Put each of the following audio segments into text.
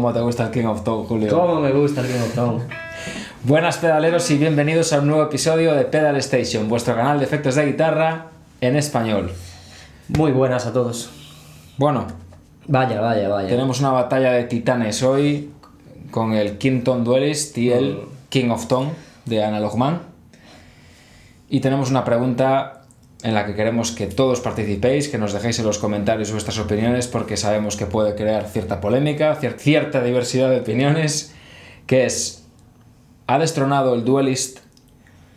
¿Cómo te gusta el King of Tone, Julio? ¿Cómo me gusta el King of Tone? Buenas pedaleros y bienvenidos a un nuevo episodio de Pedal Station, vuestro canal de efectos de guitarra en español. Muy buenas a todos. Bueno, Vaya. tenemos una batalla de titanes hoy con el King Tone Duelist y el King of Tone de Analog Man. Y tenemos una pregunta en la que queremos que todos participéis, que nos dejéis en los comentarios vuestras opiniones, porque sabemos que puede crear cierta polémica, cierta diversidad de opiniones, que es: ¿ha destronado el Duelist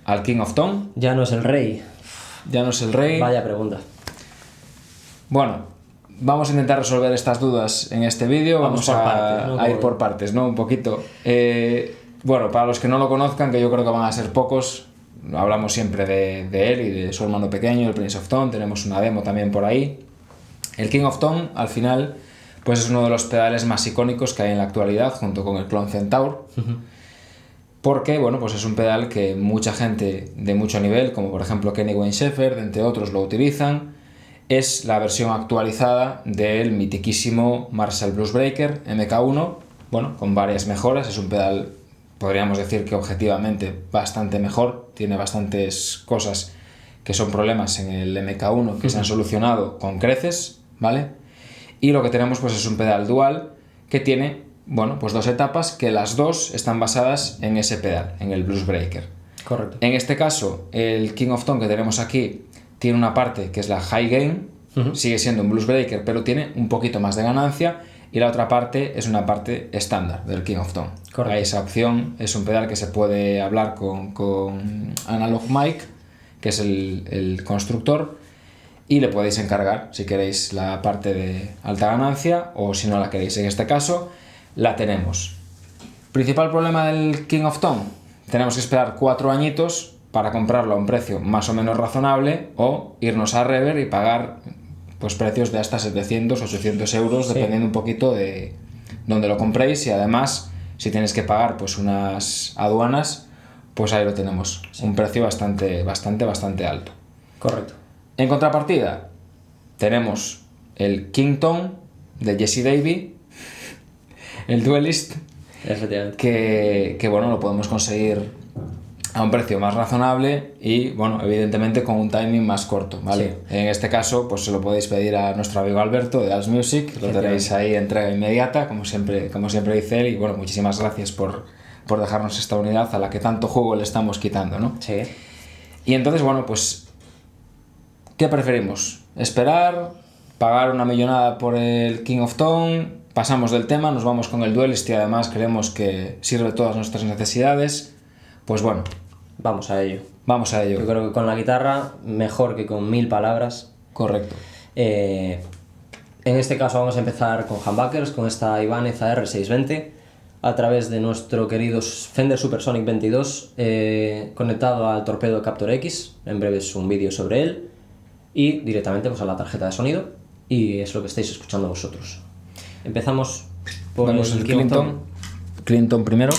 al King of Tone? Ya no es el rey. ¿Ya no es el rey? Vaya pregunta. Bueno, vamos a intentar resolver estas dudas en este vídeo. Vamos por a, partes, ¿no? a ir por partes, ¿no? Un poquito. Bueno, para los que no lo conozcan, que yo creo que van a ser pocos, hablamos siempre de él y de su hermano pequeño, el Prince of Tone. Tenemos una demo también por ahí. El King of Tone, al final, pues es uno de los pedales más icónicos que hay en la actualidad, junto con el Clone Centaur. Porque, bueno, pues es un pedal que mucha gente de mucho nivel, como por ejemplo Kenny Wayne Shepherd, entre otros, lo utilizan. Es la versión actualizada del mitiquísimo Marshall Blues Breaker MK1, bueno, con varias mejoras. Es un pedal, podríamos decir que objetivamente bastante mejor, tiene bastantes cosas que son problemas en el MK1 que se han solucionado con creces, ¿vale? Y lo que tenemos pues es un pedal dual que tiene, bueno, pues dos etapas, que las dos están basadas en ese pedal, en el Blues Breaker. Correcto. En este caso, el King of Tone que tenemos aquí tiene una parte que es la High Gain, sigue siendo un Blues Breaker, pero tiene un poquito más de ganancia, y la otra parte es una parte estándar del King of Tone. Correcto. A esa opción es un pedal que se puede hablar con Analog Mike, que es el constructor, y le podéis encargar si queréis la parte de alta ganancia, o si no la queréis. En este caso la tenemos. Principal problema del King of Tone: tenemos que esperar 4 añitos para comprarlo a un precio más o menos razonable, o irnos a Rever y pagar pues precios de hasta 700, 800 euros, Sí. dependiendo un poquito de dónde lo compréis. Y además, si tenéis que pagar pues unas aduanas, pues ahí lo tenemos, un precio bastante alto. Correcto. En contrapartida, tenemos el King Tone de Jesse Davey, el Duelist, Efectivamente. que bueno, lo podemos conseguir a un precio más razonable y, bueno, evidentemente con un timing más corto, ¿vale? Sí. En este caso, pues se lo podéis pedir a nuestro amigo Alberto de Als Music, lo tenéis ahí, entrega inmediata, como siempre dice él. Y bueno, muchísimas gracias por dejarnos esta unidad a la que tanto juego le estamos quitando, ¿no? Sí. Y entonces, bueno, pues, ¿qué preferimos? ¿Esperar? ¿Pagar una millonada por el King of Tone? ¿Pasamos del tema? ¿Nos vamos con el Duelist y además creemos que sirve todas nuestras necesidades? Pues bueno, Vamos a ello. vamos a ello. Yo creo que con la guitarra, mejor que con 1000 palabras. Correcto. En este caso vamos a empezar con humbuckers, con esta Ibanez AR620, a través de nuestro querido Fender Supersonic 22, conectado al Torpedo Captor X. En breve es un vídeo sobre él, y directamente pues a la tarjeta de sonido, y es lo que estáis escuchando vosotros. Empezamos por Vamos el King of Tone. Clinton primero.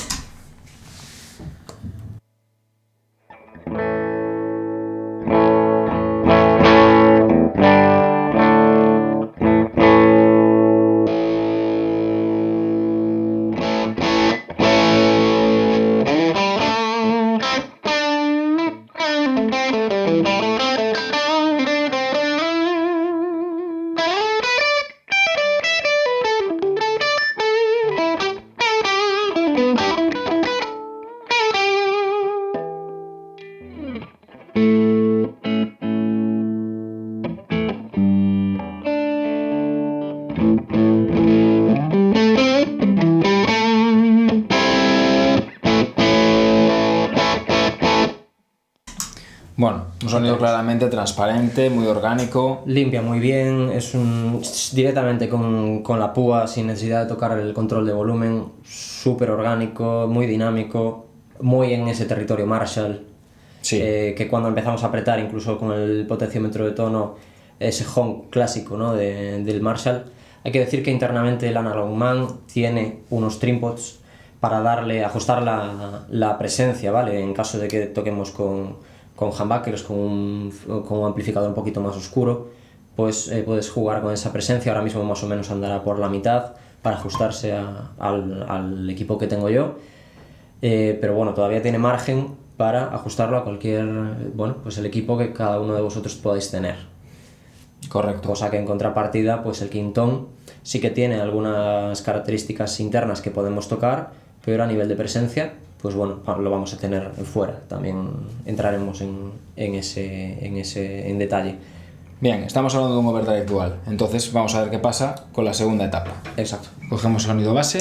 Bueno, un sonido claramente transparente, muy orgánico. Limpia muy bien, directamente con la púa, sin necesidad de tocar el control de volumen, súper orgánico, muy dinámico, muy en ese territorio Marshall. Sí. Que cuando empezamos a apretar, incluso con el potenciómetro de tono, ese honk clásico, ¿no? del Marshall. Hay que decir que internamente el Analog Man tiene unos trimpods para ajustar la presencia, ¿vale? En caso de que toquemos con humbuckers, con un amplificador un poquito más oscuro, pues puedes jugar con esa presencia. Ahora mismo más o menos andará por la mitad, para ajustarse al equipo que tengo yo. Pero bueno, todavía tiene margen para ajustarlo a cualquier, bueno, pues el equipo que cada uno de vosotros podáis tener. Correcto. Cosa que en contrapartida, pues el Quintón sí que tiene algunas características internas que podemos tocar, pero a nivel de presencia, pues bueno, lo vamos a tener fuera. También entraremos en detalle. Bien, estamos hablando de un overdrive dual, entonces vamos a ver qué pasa con la segunda etapa. Exacto. Cogemos sonido base.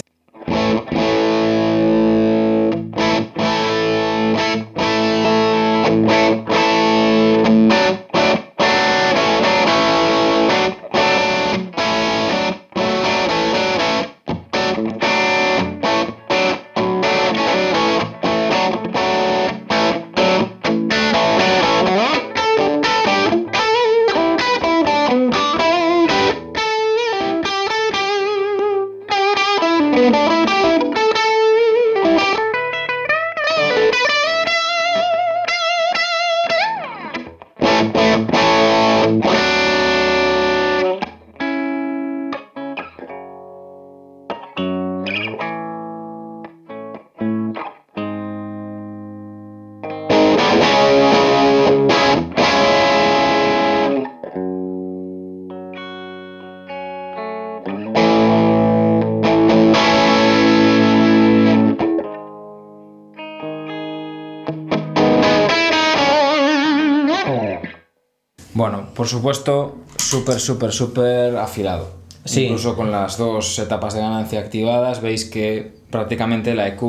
Bueno, por supuesto, súper afilado. Sí. Incluso con las dos etapas de ganancia activadas, veis que prácticamente la EQ,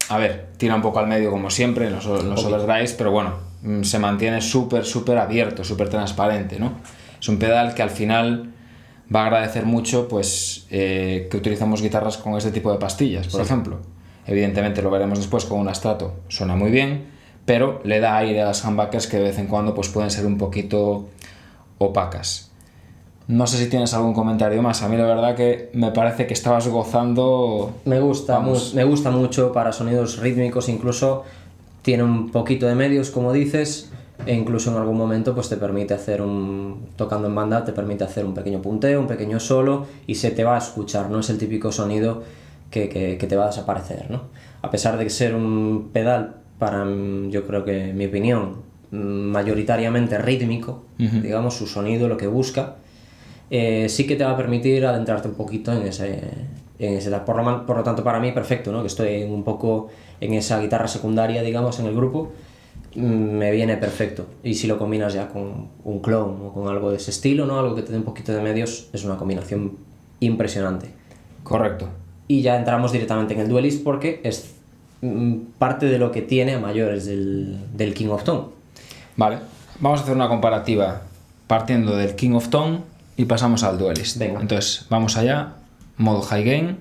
a ver, tira un poco al medio como siempre en los overdrives, pero bueno, se mantiene súper abierto, súper transparente, ¿no? Es un pedal que al final va a agradecer mucho pues que utilizamos guitarras con este tipo de pastillas, por ejemplo. Evidentemente lo veremos después con un Strato, suena muy bien, pero le da aire a las humbuckers que de vez en cuando pues pueden ser un poquito opacas. No sé si tienes algún comentario más. A mí la verdad que me parece que estabas gozando. Me gusta mucho para sonidos rítmicos, incluso tiene un poquito de medios, como dices, e incluso en algún momento pues te permite hacer tocando en banda, te permite hacer un pequeño punteo, un pequeño solo, y se te va a escuchar, no es el típico sonido que te va a desaparecer, ¿no? A pesar de ser un pedal, yo creo que, en mi opinión, mayoritariamente rítmico, digamos, su sonido, lo que busca, sí que te va a permitir adentrarte un poquito en ese por lo tanto, para mí, perfecto, ¿no? Que estoy un poco en esa guitarra secundaria, digamos, en el grupo, me viene perfecto. Y si lo combinas ya con un clone o con algo de ese estilo, ¿no? Algo que te dé un poquito de medios, es una combinación impresionante. Correcto. Y ya entramos directamente en el Duelist porque es parte de lo que tiene a mayores del King of Tone. Vale, vamos a hacer una comparativa partiendo del King of Tone y pasamos al Duelist. Venga. Entonces, vamos allá, modo high gain.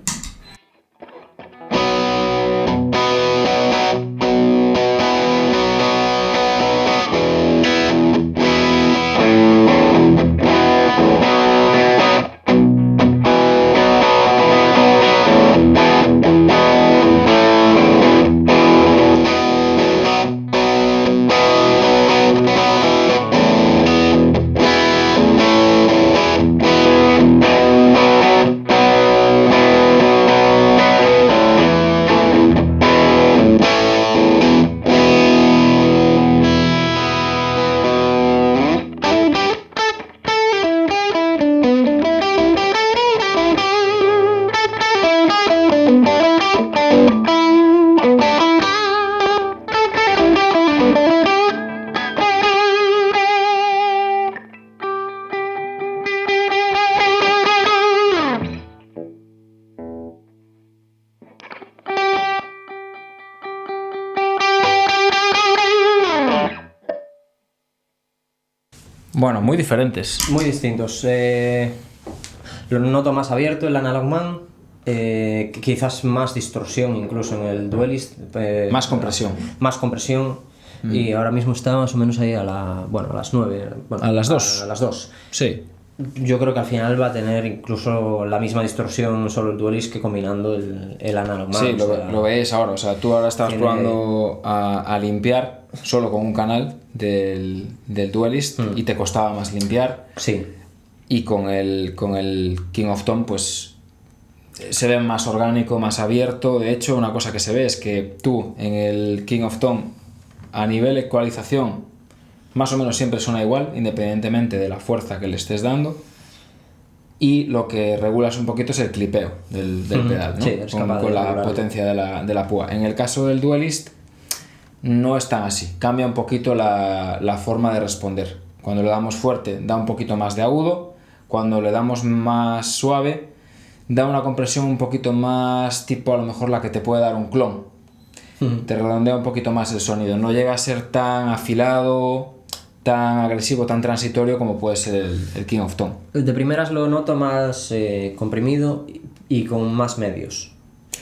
Bueno, muy diferentes. Muy distintos. Lo noto más abierto el Analog Man, quizás más distorsión incluso en el Duelist. Más compresión. Más compresión. Y ahora mismo está más o menos ahí a las 9. Bueno, ¿A las 2? A las 2. Sí. Yo creo que al final va a tener incluso la misma distorsión solo el Duelist que combinando el Analog Man. Sí, lo ves ahora. O sea, tú ahora estabas probando a limpiar solo con un canal del Duelist y te costaba más limpiar. Sí. Y con el King of Tone, pues se ve más orgánico, más abierto. De hecho, una cosa que se ve es que tú en el King of Tone, a nivel ecualización, más o menos siempre suena igual, independientemente de la fuerza que le estés dando. Y lo que regulas un poquito es el clipeo del pedal, ¿no? Sí, con la potencia de la púa. En el caso del Duelist no es tan así, cambia un poquito la forma de responder. Cuando le damos fuerte da un poquito más de agudo, cuando le damos más suave da una compresión un poquito más tipo a lo mejor la que te puede dar un clon. Te redondea un poquito más el sonido, no llega a ser tan afilado, tan agresivo, tan transitorio como puede ser el King of Tone. De primeras lo noto más comprimido y con más medios,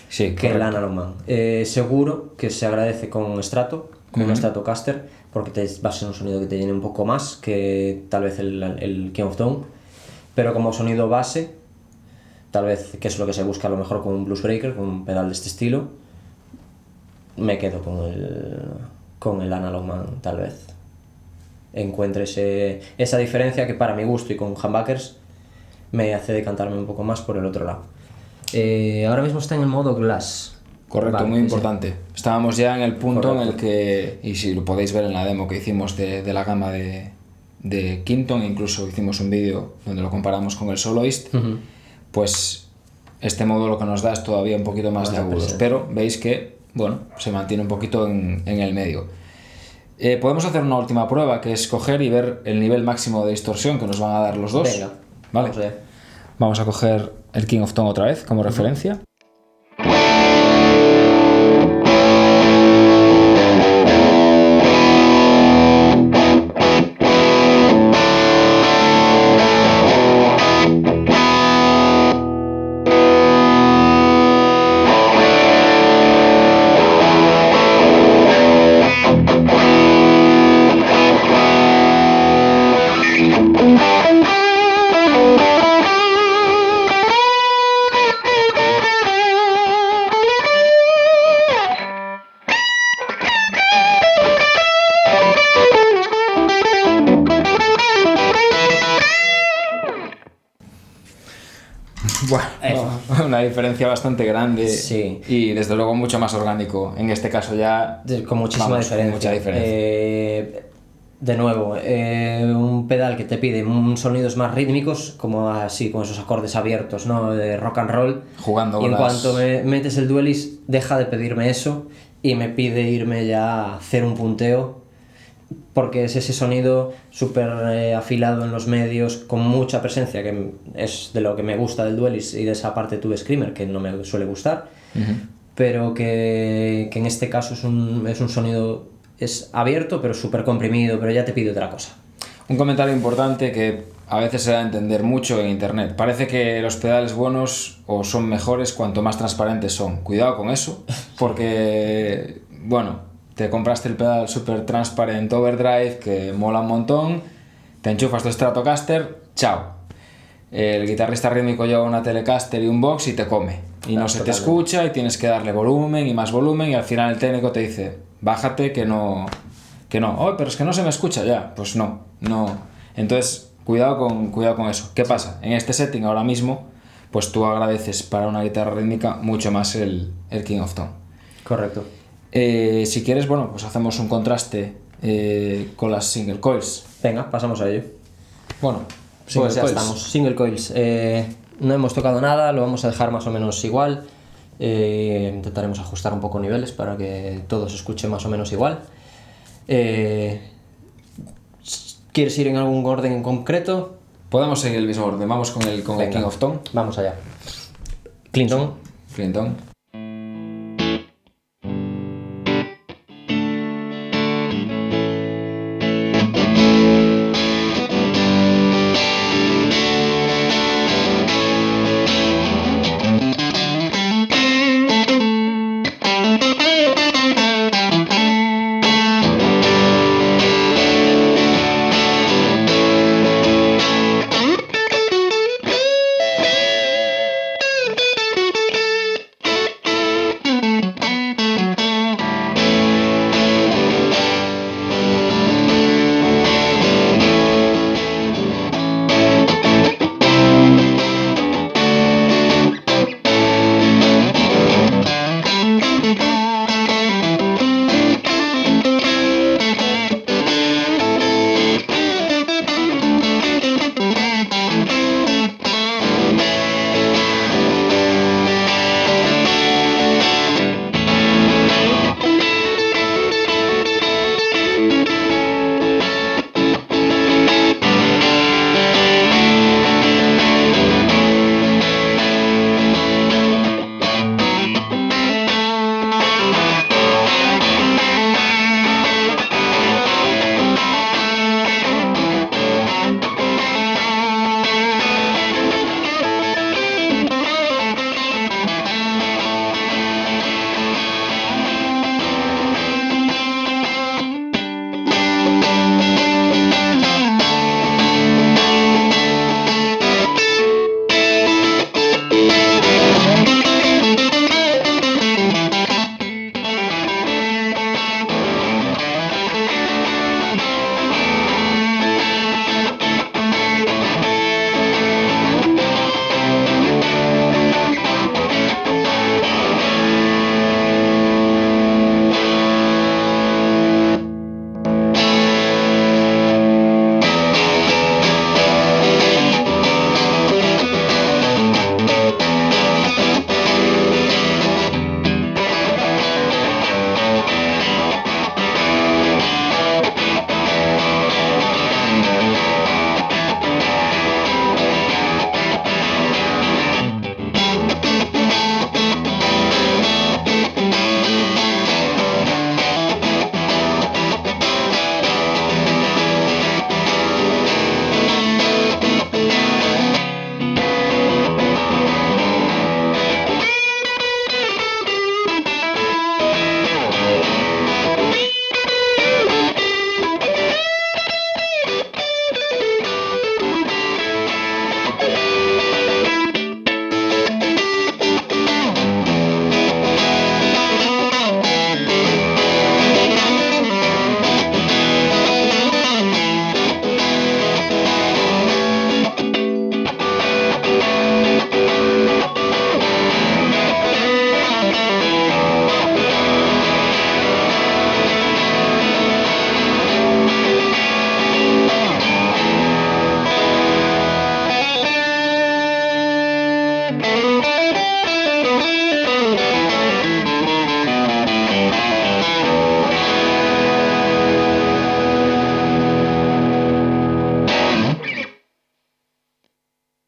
sí, que el Analog Man. Seguro que se agradece con un Strato, con un Stratocaster, porque va a ser un sonido que te llene un poco más que tal vez el King of Tone, pero como sonido base, tal vez, que es lo que se busca a lo mejor con un Blues Breaker, con un pedal de este estilo, me quedo con el Analog Man, tal vez. Encuentre esa diferencia que para mi gusto y con humbuckers me hace decantarme un poco más por el otro lado. Ahora mismo está en el modo Glass. Correcto, vale, muy sí. Importante. Estábamos ya en el punto Correcto. en el que, y si lo podéis ver en la demo que hicimos de la gama de Kingston, incluso hicimos un vídeo donde lo comparamos con el Soloist, pues este modo lo que nos da es todavía un poquito más de agudos, pero veis que, bueno, se mantiene un poquito en el medio. Podemos hacer una última prueba, que es coger y ver el nivel máximo de distorsión que nos van a dar los dos. Venga, ¿vale? Vamos a coger el King of Tone otra vez como referencia. Bueno, una diferencia bastante grande, sí. Y desde luego mucho más orgánico. En este caso ya con muchísima diferencia. Con mucha diferencia. De nuevo, un pedal que te pide sonidos más rítmicos, como así, con esos acordes abiertos, ¿no? De rock and roll. Jugando y en las... cuanto metes el Duelist, deja de pedirme eso y me pide irme ya a hacer un punteo, porque es ese sonido súper afilado en los medios, con mucha presencia, que es de lo que me gusta del Duelist y de esa parte Tube Screamer, que no me suele gustar, pero que en este caso es un sonido... Es abierto, pero súper comprimido, pero ya te pide otra cosa. Un comentario importante que a veces se da a entender mucho en internet. Parece que los pedales buenos o son mejores cuanto más transparentes son. Cuidado con eso, porque, bueno, te compraste el pedal Super Transparent Overdrive que mola un montón, te enchufas tu Stratocaster, chao. El guitarrista rítmico lleva una Telecaster y un box y te come. Y no se te escucha y tienes que darle volumen y más volumen y al final el técnico te dice... Bájate que no. Oh, pero es que no se me escucha ya. Pues no. Entonces, cuidado con eso. ¿Qué pasa? En este setting ahora mismo, pues tú agradeces para una guitarra rítmica mucho más el King of Tone. Correcto. Si quieres, bueno, pues hacemos un contraste con las single coils. Venga, pasamos a ello. Bueno, pues ya estamos. Single coils. No hemos tocado nada, lo vamos a dejar más o menos igual. Intentaremos ajustar un poco niveles para que todo se escuche más o menos igual. ¿Quieres ir en algún orden en concreto? Podemos seguir el mismo orden. Vamos con el King of Tone. Vamos allá. Clinton.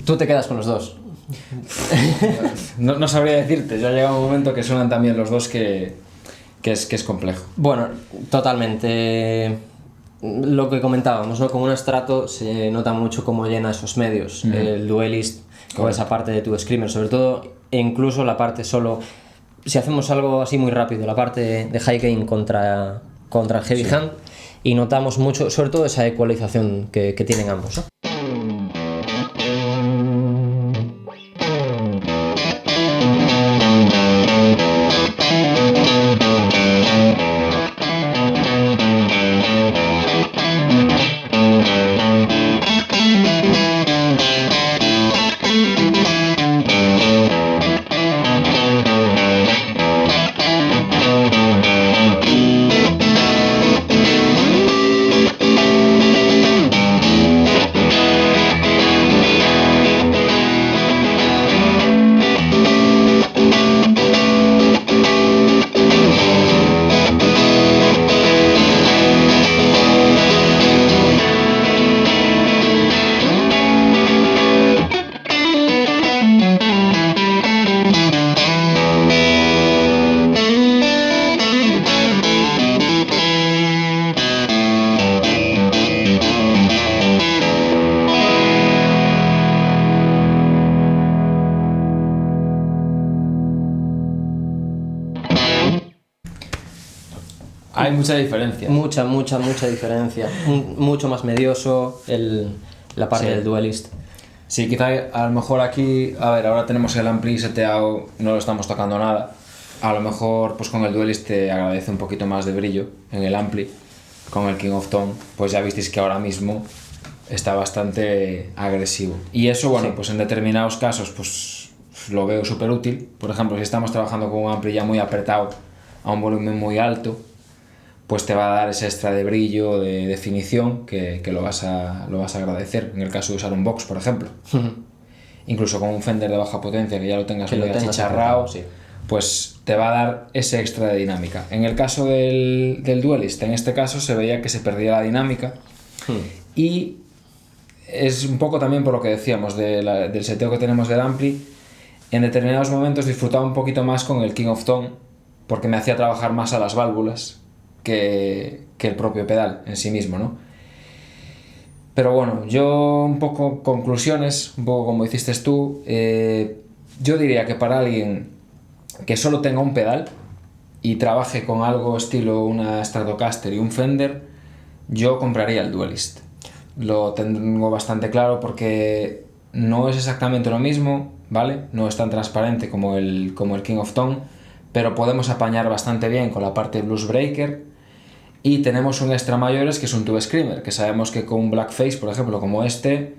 Tú te quedas con los dos. No sabría decirte, ya llega un momento que suenan también los dos que es complejo. Bueno, totalmente. Lo que comentábamos, ¿no? Con un Strato se nota mucho cómo llena esos medios. El Duelist o esa parte de tu Screamer, sobre todo, e incluso la parte solo. Si hacemos algo así muy rápido, la parte de High Gain contra el Heavy Hand, y notamos mucho, sobre todo esa ecualización que tienen ambos, ¿no? Hay mucha diferencia. Mucha diferencia. Mucho más medioso la parte del Duelist. Sí, quizá a lo mejor aquí, a ver, ahora tenemos el ampli seteado, no lo estamos tocando nada. A lo mejor pues con el Duelist te agradece un poquito más de brillo en el ampli. Con el King of Tone, pues ya visteis que ahora mismo está bastante agresivo. Y eso, bueno, pues en determinados casos pues lo veo súper útil. Por ejemplo, si estamos trabajando con un ampli ya muy apretado a un volumen muy alto, pues te va a dar ese extra de brillo, de definición, que lo vas a agradecer en el caso de usar un box, por ejemplo. Incluso con un Fender de baja potencia que ya lo tengas muy achicharrado, pues te va a dar ese extra de dinámica. En el caso del Duelist, en este caso se veía que se perdía la dinámica y es un poco también por lo que decíamos del seteo que tenemos del ampli. En determinados momentos disfrutaba un poquito más con el King of Tone porque me hacía trabajar más a las válvulas que el propio pedal en sí mismo, ¿no? Pero bueno, yo un poco conclusiones, un poco como hiciste tú, yo diría que para alguien que solo tenga un pedal y trabaje con algo estilo una Stratocaster y un Fender, yo compraría el Duelist. Lo tengo bastante claro porque no es exactamente lo mismo, ¿vale? No es tan transparente como el King of Tone, pero podemos apañar bastante bien con la parte Blues Breaker. Y tenemos un extra mayores que es un Tube Screamer, que sabemos que con un Blackface, por ejemplo, como este,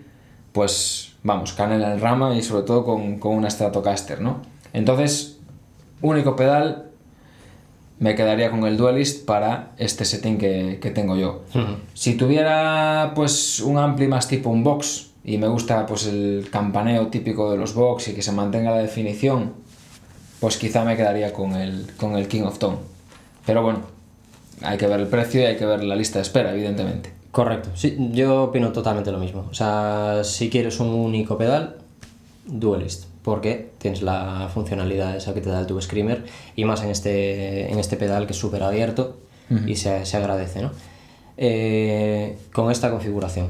pues vamos, canela en rama y sobre todo con una Stratocaster, ¿no? Entonces, único pedal, me quedaría con el Duelist para este setting que tengo yo. Si tuviera pues un ampli más tipo un box y me gusta pues el campaneo típico de los box y que se mantenga la definición, pues quizá me quedaría con el King of Tone. Pero bueno, hay que ver el precio y hay que ver la lista de espera, evidentemente. Correcto, sí, yo opino totalmente lo mismo. O sea, si quieres un único pedal, Duelist, porque tienes la funcionalidad esa que te da el Tube Screamer y más en este pedal que es súper abierto y se agradece, ¿no? Con esta configuración.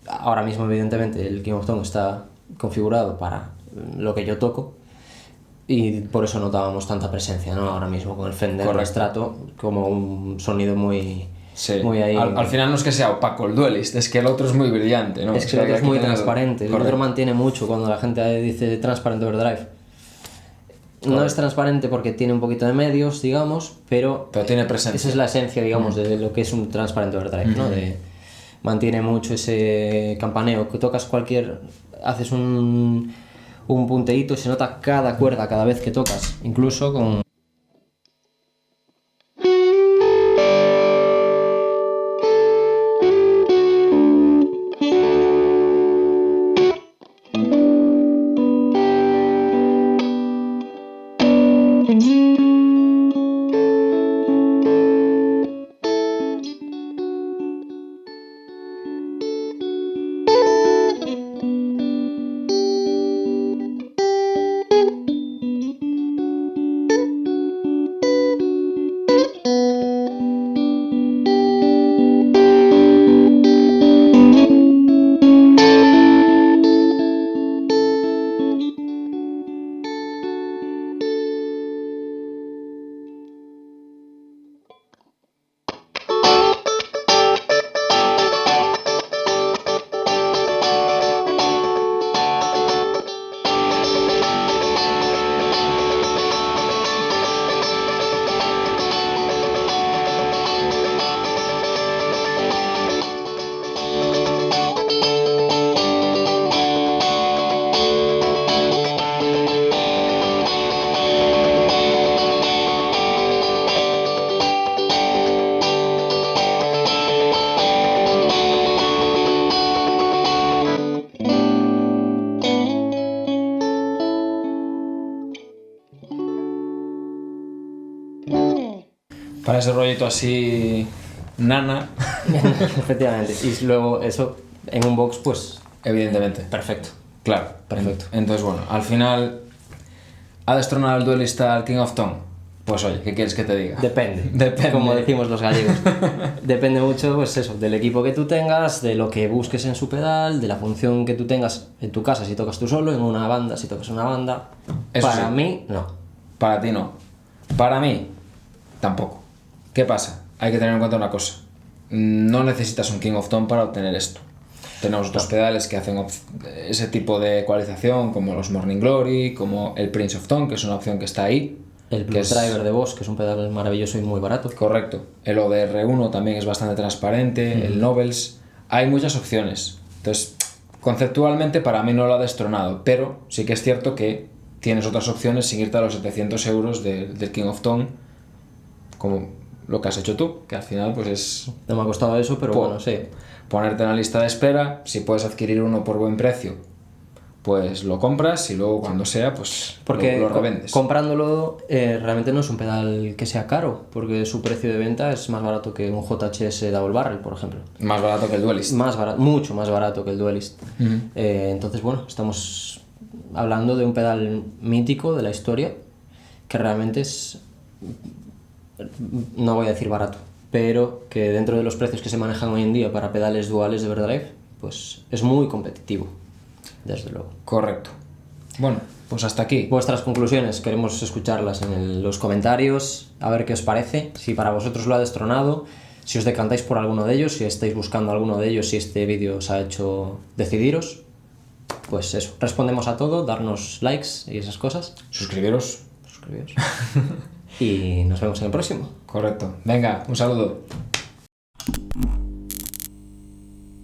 Ahora mismo, evidentemente, el King of Tone está configurado para lo que yo toco. Y por eso notábamos tanta presencia, ¿no? Ahora mismo con el Fender Strato como un sonido muy, muy ahí. Al final no es que sea opaco el Duelist, es que el otro es muy brillante, ¿no? Es que el otro es muy transparente. El otro mantiene mucho cuando la gente dice Transparent Overdrive. No es transparente porque tiene un poquito de medios, digamos, pero tiene presencia. Esa es la esencia, digamos, de lo que es un Transparent Overdrive, ¿no? Mantiene mucho ese campaneo. Que tocas haces un punteíto y se nota cada cuerda cada vez que tocas, incluso con Para ese rollito así nana. Efectivamente. Y luego eso en un box, pues Evidentemente. perfecto. Claro. Perfecto. Entonces, bueno, al final, ¿ha destronado el duelista al King of Tone? Pues oye, ¿qué quieres que te diga? Depende. Depende. Como decimos los gallegos. Depende mucho, pues eso, del equipo que tú tengas, de lo que busques en su pedal, de la función que tú tengas en tu casa si tocas tú solo, en una banda si tocas una banda. Eso Para sí. mí, no. Para ti no. Para mí, tampoco. ¿Qué pasa? Hay que tener en cuenta una cosa. No necesitas un King of Tone para obtener esto. Tenemos otros pedales que hacen ese tipo de ecualización, como los Morning Glory, como el Prince of Tone, que es una opción que está ahí. El que Blue Driver de Boss, que es un pedal maravilloso y muy barato. Correcto. El ODR1 también es bastante transparente, el Novels. Hay muchas opciones. Entonces, conceptualmente para mí no lo ha destronado, pero sí que es cierto que tienes otras opciones sin irte a los 700 euros del King of Tone, como lo que has hecho tú, que al final pues es No me ha costado eso, pero bueno, sí. ponerte en la lista de espera. Si puedes adquirir uno por buen precio, pues lo compras y luego cuando sea, pues Porque lo revendes. comprándolo realmente no es un pedal que sea caro, porque su precio de venta es más barato que un JHS Double Barrel, por ejemplo. Más barato que el Duelist. Más barato, mucho más barato que el Duelist. Entonces, bueno, estamos hablando de un pedal mítico de la historia, que realmente es, no voy a decir barato, pero que dentro de los precios que se manejan hoy en día para pedales duales de Everdrive, pues es muy competitivo, desde luego. Correcto. Bueno, pues hasta aquí. Vuestras conclusiones, queremos escucharlas en los comentarios, a ver qué os parece, si para vosotros lo ha destronado, si os decantáis por alguno de ellos, si estáis buscando alguno de ellos, si este vídeo os ha hecho decidiros. Pues eso, respondemos a todo, darnos likes y esas cosas. Suscribiros. Suscribiros. Y nos vemos en el próximo. Correcto. Venga, un saludo.